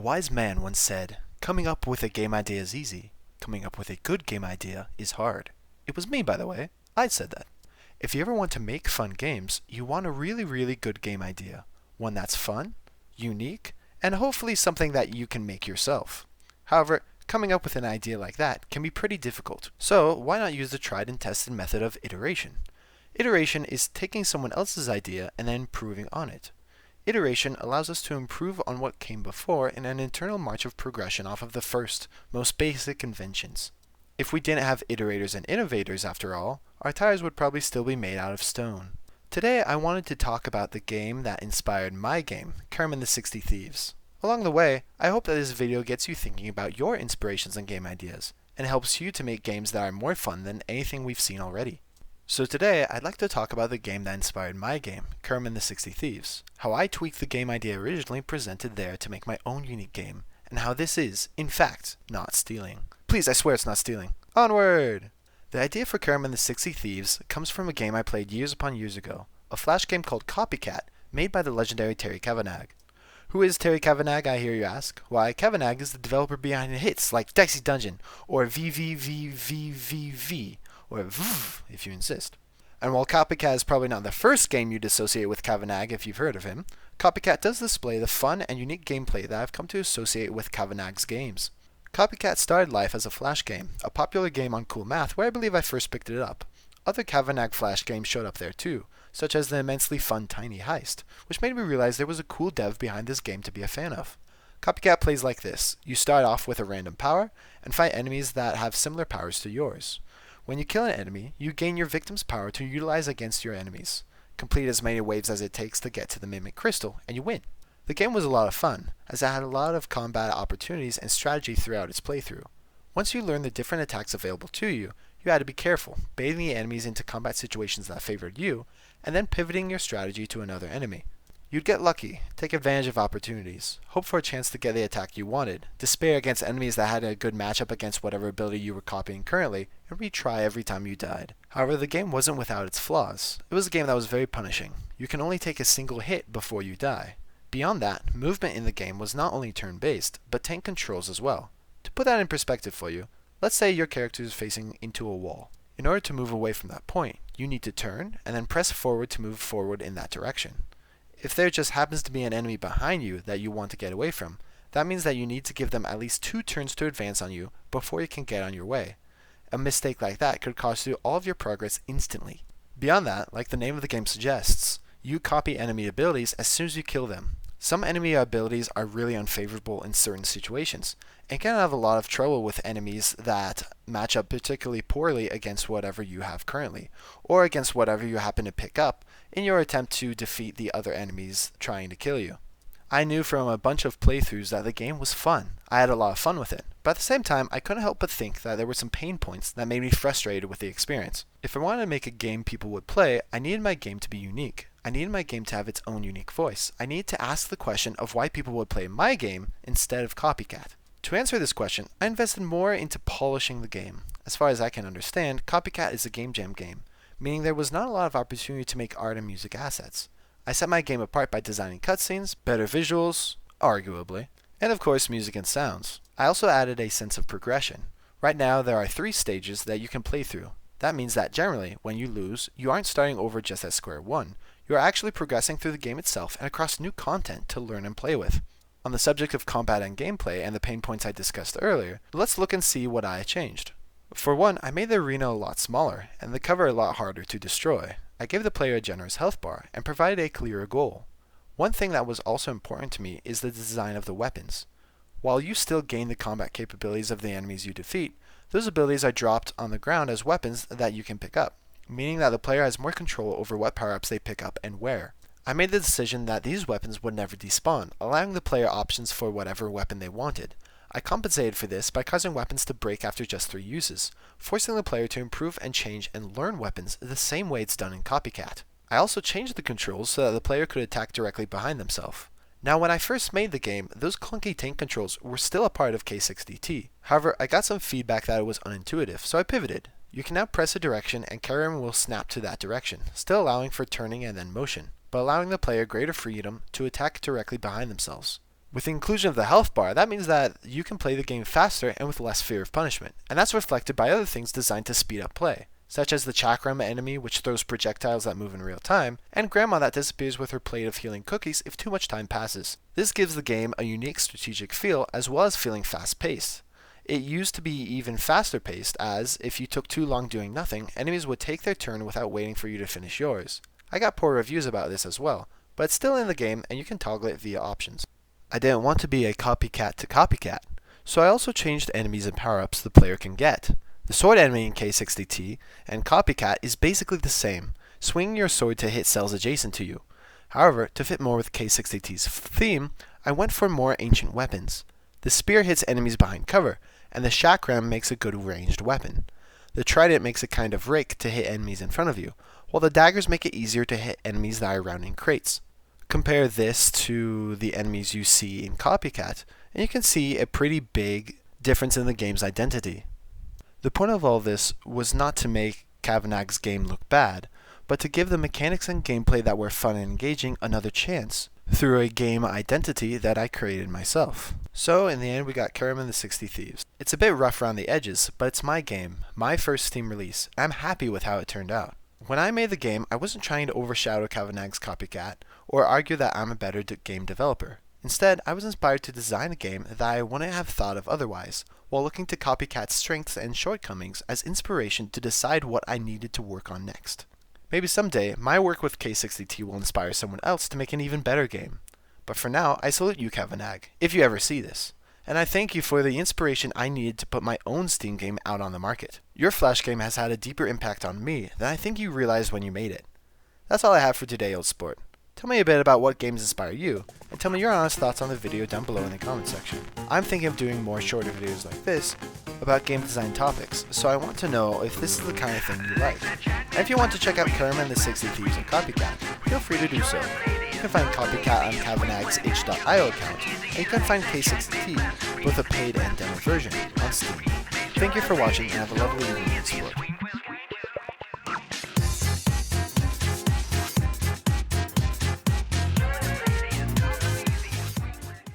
wise man once said, "Coming up with a game idea is easy. Coming up with a good game idea is hard." It was me, by the way. I said that. If you ever want to make fun games, you want a really good game idea. One that's fun, unique, and hopefully something that you can make yourself. However, coming up with an idea like that can be pretty difficult. So why not use the tried and tested method of iteration? Iteration is taking someone else's idea and then improving on it. Iteration allows us to improve on what came before in an internal march of progression off of the first, most basic conventions. If we didn't have iterators and innovators after all, our tires would probably still be made out of stone. Today I wanted to talk about the game that inspired my game, Karim and the 60 Thieves. Along the way, I hope that this video gets you thinking about your inspirations and game ideas, and helps you to make games that are more fun than anything we've seen already. So today, I'd like to talk about the game that inspired my game, Karim and the 60 Thieves, how I tweaked the game idea originally presented there to make my own unique game, and how this is, in fact, not stealing. Please, I swear it's not stealing. Onward! The idea for Karim and the 60 Thieves comes from a game I played years upon years ago, a flash game called Copycat, made by the legendary Cavanagh. Who is Cavanagh, I hear you ask? Why, Cavanagh is the developer behind hits like Dicey Dungeon, or VVVVVV, or VV, if you insist. And while Copycat is probably not the first game you'd associate with Cavanagh if you've heard of him, Copycat does display the fun and unique gameplay that I've come to associate with Cavanagh's games. Copycat started life as a flash game, a popular game on Cool Math where I believe I first picked it up. Other Cavanagh flash games showed up there too, such as the immensely fun Tiny Heist, which made me realize there was a cool dev behind this game to be a fan of. Copycat plays like this. You start off with a random power, and fight enemies that have similar powers to yours. When you kill an enemy, you gain your victim's power to utilize against your enemies. Complete as many waves as it takes to get to the Mimic Crystal, and you win. The game was a lot of fun, as it had a lot of combat opportunities and strategy throughout its playthrough. Once you learned the different attacks available to you, you had to be careful, baiting the enemies into combat situations that favored you, and then pivoting your strategy to another enemy. You'd get lucky, take advantage of opportunities, hope for a chance to get the attack you wanted, despair against enemies that had a good matchup against whatever ability you were copying currently, and retry every time you died. However, the game wasn't without its flaws. It was a game that was very punishing. You can only take a single hit before you die. Beyond that, movement in the game was not only turn-based, but tank controls as well. To put that in perspective for you, let's say your character is facing into a wall. In order to move away from that point, you need to turn, and then press forward to move forward in that direction. If there just happens to be an enemy behind you that you want to get away from, that means that you need to give them at least 2 turns to advance on you before you can get on your way. A mistake like that could cost you all of your progress instantly. Beyond that, like the name of the game suggests, you copy enemy abilities as soon as you kill them. Some enemy abilities are really unfavorable in certain situations, and can have a lot of trouble with enemies that match up particularly poorly against whatever you have currently, or against whatever you happen to pick up in your attempt to defeat the other enemies trying to kill you. I knew from a bunch of playthroughs that the game was fun. I had a lot of fun with it, but at the same time I couldn't help but think that there were some pain points that made me frustrated with the experience. If I wanted to make a game people would play, I needed my game to be unique. I needed my game to have its own unique voice. I needed to ask the question of why people would play my game instead of Copycat. To answer this question, I invested more into polishing the game. As far as I can understand, Copycat is a game jam game, meaning there was not a lot of opportunity to make art and music assets. I set my game apart by designing cutscenes, better visuals, arguably, and of course music and sounds. I also added a sense of progression. Right now there are 3 stages that you can play through. That means that generally, when you lose, you aren't starting over just at square one. You are actually progressing through the game itself and across new content to learn and play with. On the subject of combat and gameplay and the pain points I discussed earlier, let's look and see what I changed. For one, I made the arena a lot smaller, and the cover a lot harder to destroy. I gave the player a generous health bar, and provided a clearer goal. One thing that was also important to me is the design of the weapons. While you still gain the combat capabilities of the enemies you defeat, those abilities are dropped on the ground as weapons that you can pick up, meaning that the player has more control over what power-ups they pick up and where. I made the decision that these weapons would never despawn, allowing the player options for whatever weapon they wanted. I compensated for this by causing weapons to break after just 3 uses, forcing the player to improve and change and learn weapons the same way it's done in Copycat. I also changed the controls so that the player could attack directly behind themselves. Now when I first made the game, those clunky tank controls were still a part of K60T. However, I got some feedback that it was unintuitive, so I pivoted. You can now press a direction and Karim will snap to that direction, still allowing for turning and then motion, but allowing the player greater freedom to attack directly behind themselves. With the inclusion of the health bar, that means that you can play the game faster and with less fear of punishment, and that's reflected by other things designed to speed up play, such as the chakram enemy which throws projectiles that move in real time, and Grandma that disappears with her plate of healing cookies if too much time passes. This gives the game a unique strategic feel as well as feeling fast-paced. It used to be even faster paced as, if you took too long doing nothing, enemies would take their turn without waiting for you to finish yours. I got poor reviews about this as well, but it's still in the game and you can toggle it via options. I didn't want to be a copycat to Copycat, so I also changed enemies and power-ups the player can get. The sword enemy in K60T and Copycat is basically the same, swinging your sword to hit cells adjacent to you. However, to fit more with K60T's theme, I went for more ancient weapons. The spear hits enemies behind cover, and the chakram makes a good ranged weapon. The trident makes a kind of rake to hit enemies in front of you, while the daggers make it easier to hit enemies that are around in crates. Compare this to the enemies you see in Copycat, and you can see a pretty big difference in the game's identity. The point of all this was not to make Cavanagh's game look bad, but to give the mechanics and gameplay that were fun and engaging another chance, through a game identity that I created myself. So in the end we got Karim and the 60 Thieves. It's a bit rough around the edges, but it's my game, my first Steam release, and I'm happy with how it turned out. When I made the game, I wasn't trying to overshadow Cavanagh's Copycat, or argue that I'm a better game developer. Instead, I was inspired to design a game that I wouldn't have thought of otherwise, while looking to Copycat's strengths and shortcomings as inspiration to decide what I needed to work on next. Maybe someday, my work with K60T will inspire someone else to make an even better game. But for now, I salute you, Cavanagh, if you ever see this. And I thank you for the inspiration I needed to put my own Steam game out on the market. Your Flash game has had a deeper impact on me than I think you realized when you made it. That's all I have for today, old sport. Tell me a bit about what games inspire you, and tell me your honest thoughts on the video down below in the comment section. I'm thinking of doing more shorter videos like this about game design topics, so I want to know if this is the kind of thing you like. And if you want to check out Karim and the 60 Thieves and Copycat, feel free to do so. You can find Copycat on Cavanagh's itch.io account, and you can find K60T, both a paid and demo version, on Steam. Thank you for watching and have a lovely evening, sport.